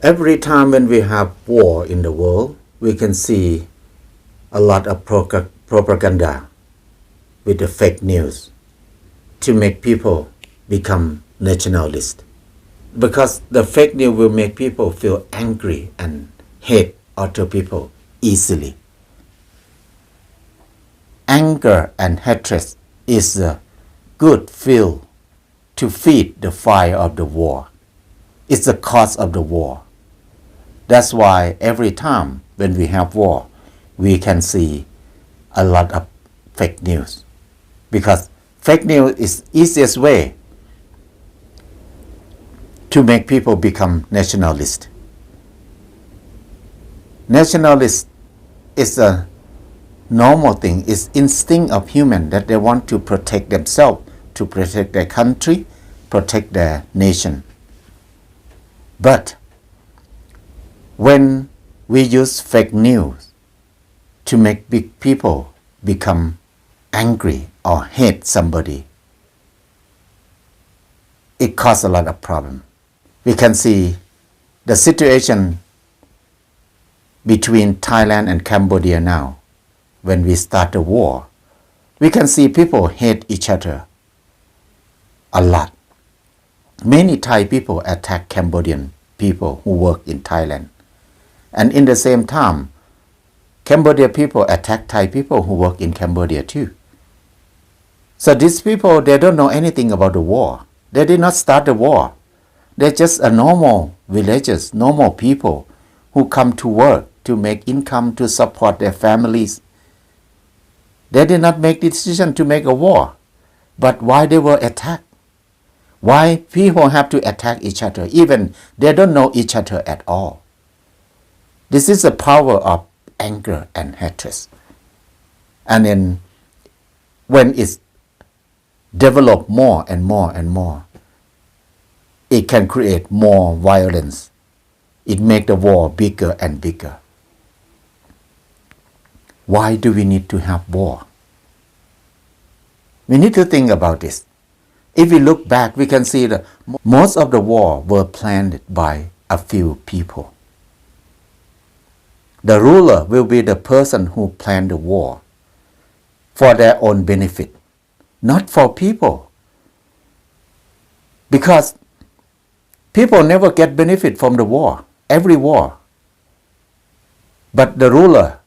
Every time when we have war in the world, we can see a lot of propaganda with the fake news to make people become nationalist. Because the fake news will make people feel angry and hate other people easily. Anger and hatred is a good fuel to feed the fire of the war. It's the cause of the war. That's why every time when we have war, we can see a lot of fake news. Because fake news is the easiest way to make people become nationalist. Nationalist is a normal thing, it's instinct of human that they want to protect themselves, to protect their country, protect their nation. But when we use fake news to make big people become angry or hate somebody, it causes a lot of problem. We can see the situation between Thailand and Cambodia now. When we start the war, we can see people hate each other a lot. Many Thai people attack Cambodian people who work in Thailand. And in the same time, Cambodia people attack Thai people who work in Cambodia too. So these people, they don't know anything about the war. They did not start the war. They're just a normal villagers, normal people who come to work to make income to support their families. They did not make the decision to make a war. But why they were attacked? Why people have to attack each other, even they don't know each other at all? This is the power of anger and hatred. And then when it's developed more and more and more, it can create more violence. It makes the war bigger and bigger. Why do we need to have war? We need to think about this. If we look back, we can see that most of the war were planned by a few people. The ruler will be the person who planned the war for their own benefit, not for people. Because people never get benefit from the war, every war. But the ruler,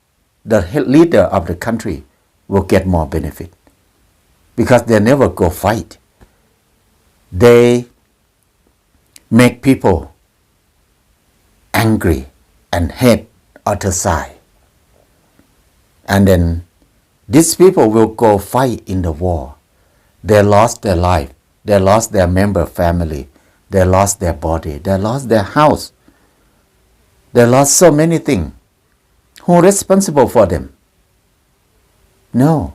the leader of the country, will get more benefit. Because they never go fight. They make people angry and hate other side. And then these people will go fight in the war. They lost their life. They lost their member family. They lost their body. They lost their house. They lost so many things. Who is responsible for them? No.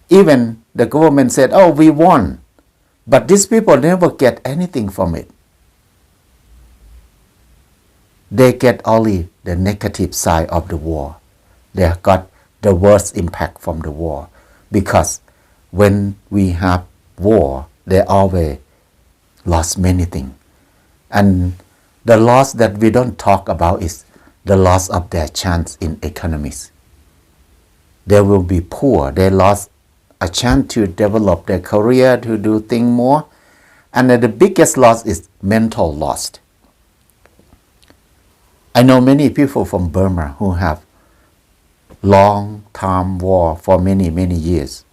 Even the government said, oh, we won. But these people never get anything from it. They get only the negative side of the war. They got the worst impact from the war. Because when we have war, they always lost many things. And the loss that we don't talk about is the loss of their chance in economies. They will be poor. They lost a chance to develop their career, to do things more. And the biggest loss is mental loss. I know many people from Burma who have long-term war for many, many years.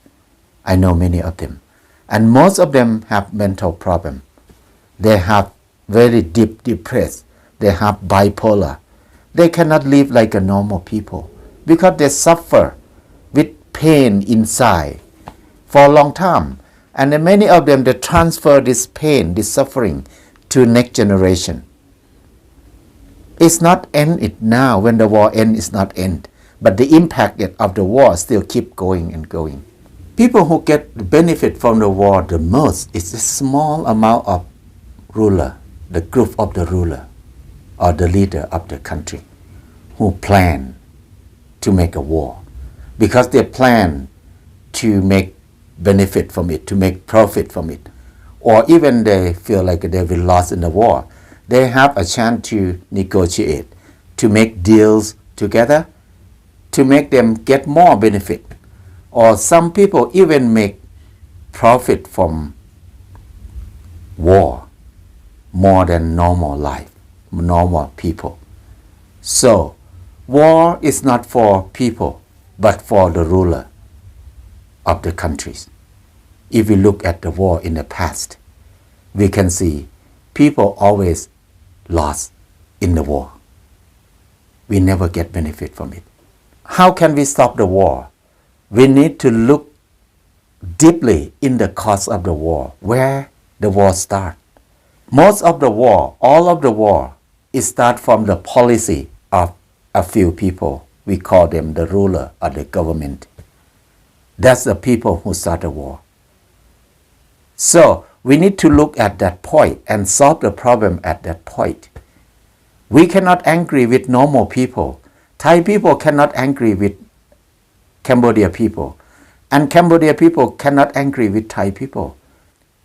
I know many of them. And most of them have mental problems. They have very deep depressed. They have bipolar. They cannot live like a normal people because they suffer with pain inside for a long time. And then many of them, they transfer this pain, this suffering to next generation. It's not end it now. When the war ends, it's not end. But the impact of the war still keep going and going. People who get the benefit from the war the most is a small amount of ruler, the group of the ruler or the leader of the country who plan to make a war. Because they plan to make benefit from it, to make profit from it. Or even they feel like they will lose in the war. they have a chance to negotiate, to make deals together, to make them get more benefit. Or some people even make profit from war more than normal life, normal people. So, war is not for people, but for the ruler of the countries. If we look at the war in the past, we can see people always lost in the war. We never get benefit from it. How can we stop the war? We need to look deeply in the cause of the war, where the war starts. Most of the war, all of the war, it starts from the policy of a few people. We call them the ruler or the government. That's the people who start the war. So we need to look at that point and solve the problem at that point. We cannot angry with normal people. Thai people cannot angry with Cambodia people. And Cambodia people cannot angry with Thai people.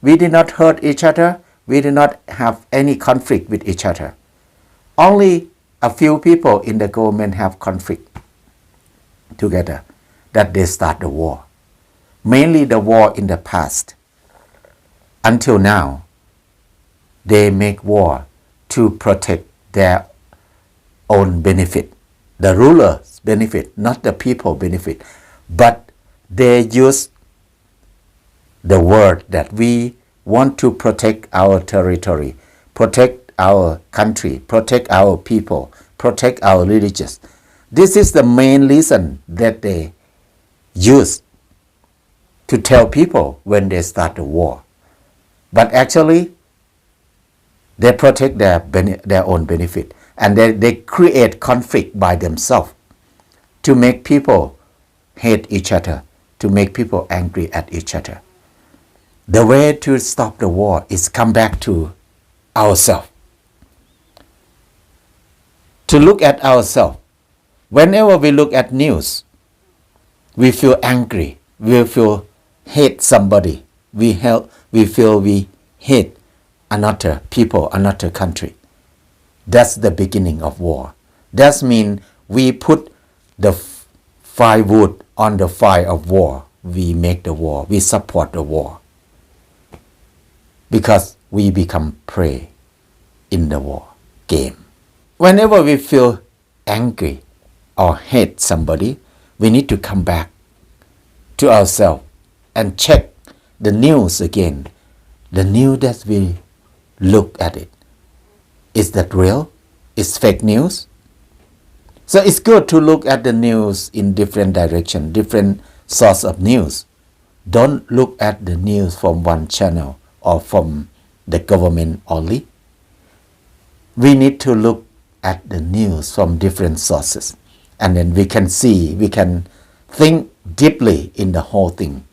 We did not hurt each other. We did not have any conflict with each other. Only a few people in the government have conflict together, that they start the war. Mainly the war in the past. Until now, they make war to protect their own benefit. The rulers benefit, not the people benefit. But they use the word that we want to protect our territory, protect our country, protect our people, protect our religions. This is the main reason that they use to tell people when they start the war. But actually, they protect their own benefit, and they create conflict by themselves to make people hate each other, to make people angry at each other. The way to stop the war is come back to ourselves. To look at ourselves. Whenever we look at news, we feel angry, we feel hate somebody, we feel we hate another people, another country. That's the beginning of war. That means we put the firewood on the fire of war. We make the war, we support the war. Because we become prey in the war game. Whenever we feel angry or hate somebody, we need to come back to ourselves and check the news again. The news that we look at it. Is that real? Is fake news? So it's good to look at the news in different direction, different source of news. Don't look at the news from one channel or from the government only. We need to look at the news from different sources. And then we can see, we can think deeply in the whole thing.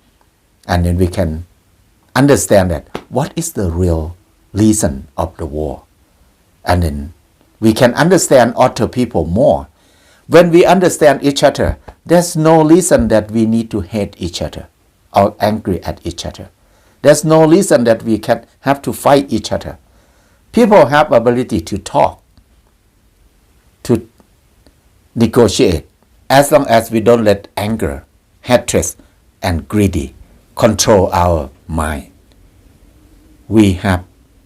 And then we can understand that what is the real reason of the war. And then we can understand other people more. When we understand each other, there's no reason that we need to hate each other or angry at each other. There's no reason that we can have to fight each other. People have ability to talk, to negotiate, as long as we don't let anger, hatred, and greedy control our mind. We have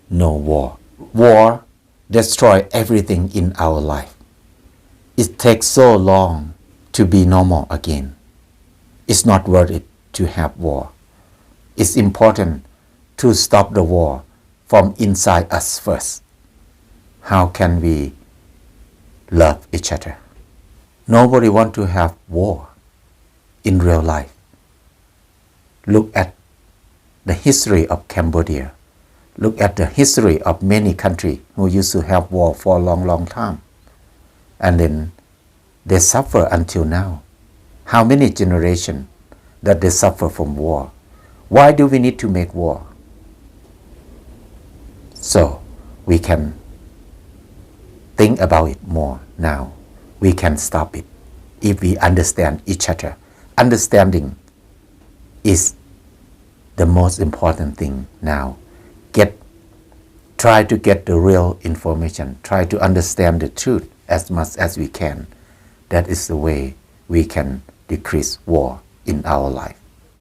no war. War destroys everything in our life. It takes so long to be normal again. It's not worth it to have war. It's important to stop the war from inside us first. How can we love each other? Nobody wants to have war in real life. Look at the history of Cambodia. Look at the history of many countries who used to have war for a long, long time. And then they suffer until now. How many generations that they suffer from war? Why do we need to make war? So we can think about it more now. We can stop it if we understand each other. Understanding is the most important thing now. Try to get the real information. Try to understand the truth as much as we can. That is the way we can decrease war in our life.